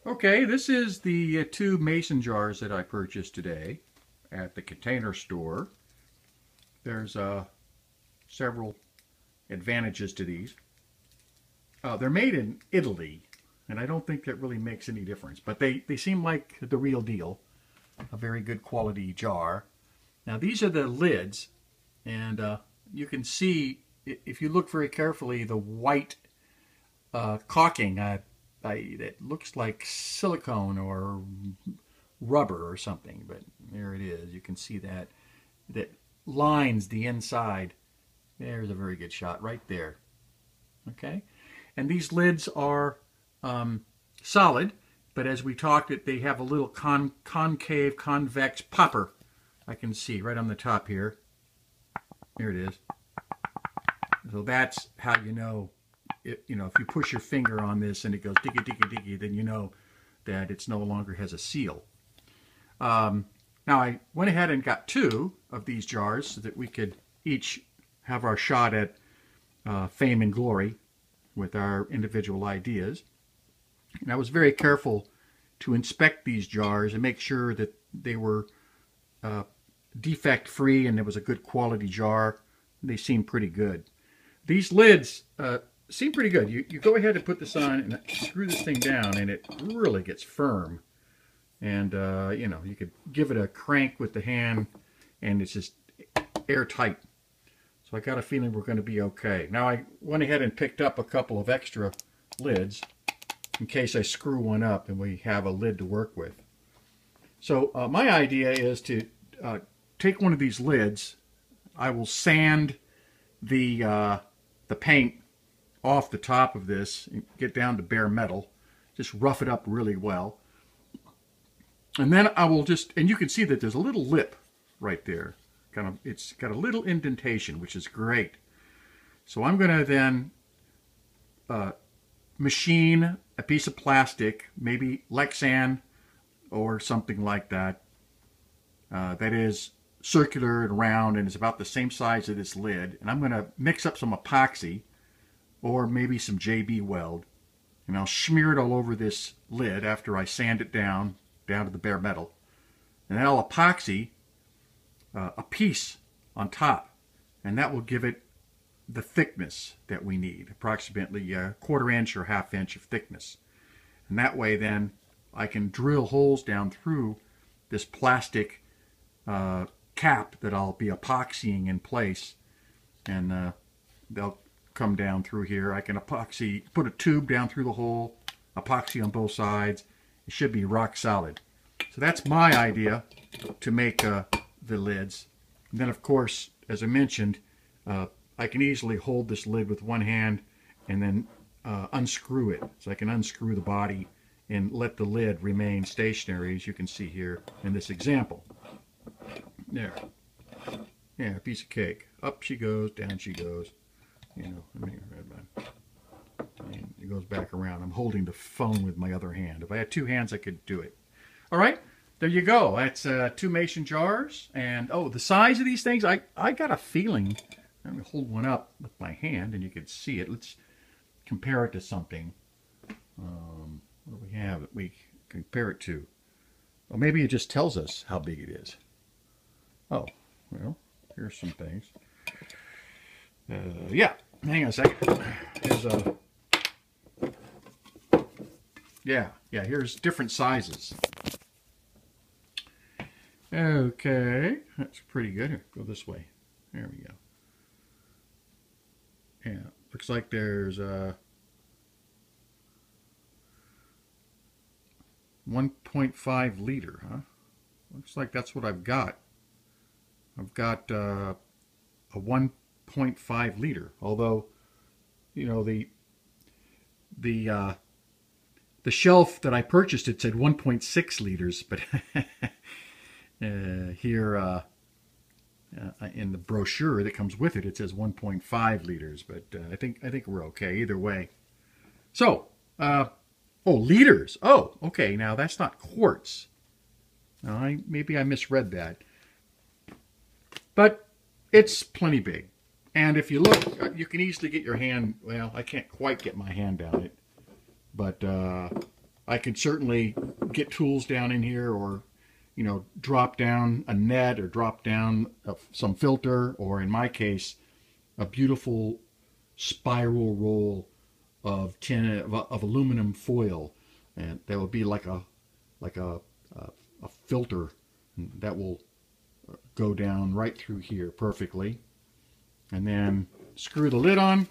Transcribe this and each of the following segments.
Okay, this is the two mason jars that I purchased today at the Container Store. There's several advantages to these. They're made in Italy, and I don't think that really makes any difference, but they seem like the real deal. A very good quality jar. Now these are the lids, and you can see, if you look very carefully, the white caulking it looks like silicone or rubber or something, but there it is. You can see that lines the inside. There's a very good shot right there. Okay, and these lids are solid, but as we talked, they have a little concave, convex popper. I can see right on the top here. There it is. So that's how you know. If you push your finger on this and it goes diggy diggy diggy, then you know that it's no longer has a seal. Now I went ahead and got two of these jars so that we could each have our shot at fame and glory with our individual ideas. And I was very careful to inspect these jars and make sure that they were defect free and it was a good quality jar. They seem pretty good. These lids seem pretty good. You go ahead and put this on and screw this thing down and it really gets firm. And you could give it a crank with the hand and it's just airtight. So I got a feeling we're going to be okay. Now I went ahead and picked up a couple of extra lids in case I screw one up and we have a lid to work with. So my idea is to take one of these lids. I will sand the paint off the top of this and get down to bare metal. Just rough it up really well. And then I will and you can see that there's a little lip right there. It's got a little indentation, which is great. So I'm going to then machine a piece of plastic, maybe Lexan or something like that, that is circular and round and is about the same size as this lid. And I'm going to mix up some epoxy or maybe some JB Weld, and I'll smear it all over this lid after I sand it down to the bare metal. And then I'll epoxy a piece on top, and that will give it the thickness that we need, approximately a 1/4 inch or 1/2 inch of thickness. And that way then I can drill holes down through this plastic cap that I'll be epoxying in place, and they'll come down through here. I can put a tube down through the hole, epoxy on both sides. It should be rock solid. So that's my idea to make the lids. And then of course, as I mentioned, I can easily hold this lid with one hand and then unscrew it. So I can unscrew the body and let the lid remain stationary, as you can see here in this example. There. Yeah, a piece of cake. Up she goes, down she goes. And it goes back around. I'm holding the phone with my other hand. If I had two hands, I could do it. All right, there you go. That's two mason jars. And oh, the size of these things, I got a feeling. I'm going to hold one up with my hand and you can see it. Let's compare it to something. What do we have that we compare it to? Well, maybe it just tells us how big it is. Oh, well, here's some things. Yeah, hang on a second. Here's yeah, here's different sizes. Okay, that's pretty good. Here, go this way. There we go. Yeah, looks like there's 1.5 liter, huh? Looks like that's what I've got. I've got a 1.5 liter, although, you know, the shelf that I purchased, it said 1.6 liters, but here in the brochure that comes with it, it says 1.5 liters, but I think we're okay either way. So, oh, liters. Oh, okay, now that's not quarts. Now, maybe I misread that. But it's plenty big. And if you look, you can easily get your hand, well, I can't quite get my hand down it, but I could certainly get tools down in here, or drop down a net, or drop down some filter, or in my case, a beautiful spiral roll of aluminum foil, and that would be like a filter that will go down right through here perfectly. And then screw the lid on.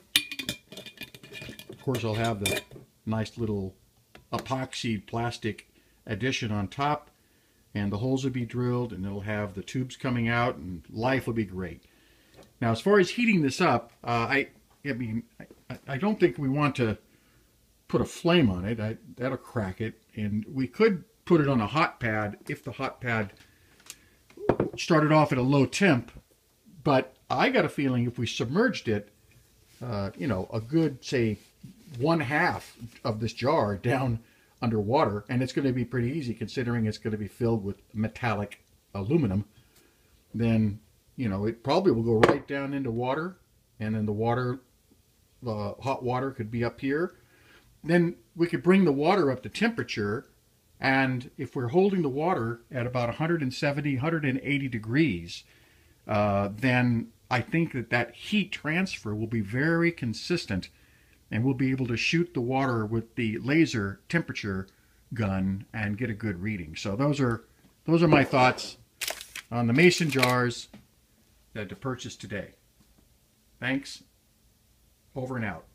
Of course, I'll have the nice little epoxy plastic addition on top, and the holes will be drilled, and it'll have the tubes coming out, and life will be great. Now, as far as heating this up, I don't think we want to put a flame on it. That'll crack it, and we could put it on a hot pad if the hot pad started off at a low temp. But I got a feeling if we submerged it, a good, say, 1/2 of this jar down underwater, and it's going to be pretty easy considering it's going to be filled with metallic aluminum, then it probably will go right down into water, and then the hot water could be up here. Then we could bring the water up to temperature, and if we're holding the water at about 170, 180 degrees, then I think that heat transfer will be very consistent, and we'll be able to shoot the water with the laser temperature gun and get a good reading. So those are my thoughts on the mason jars that to purchase today. Thanks. Over and out.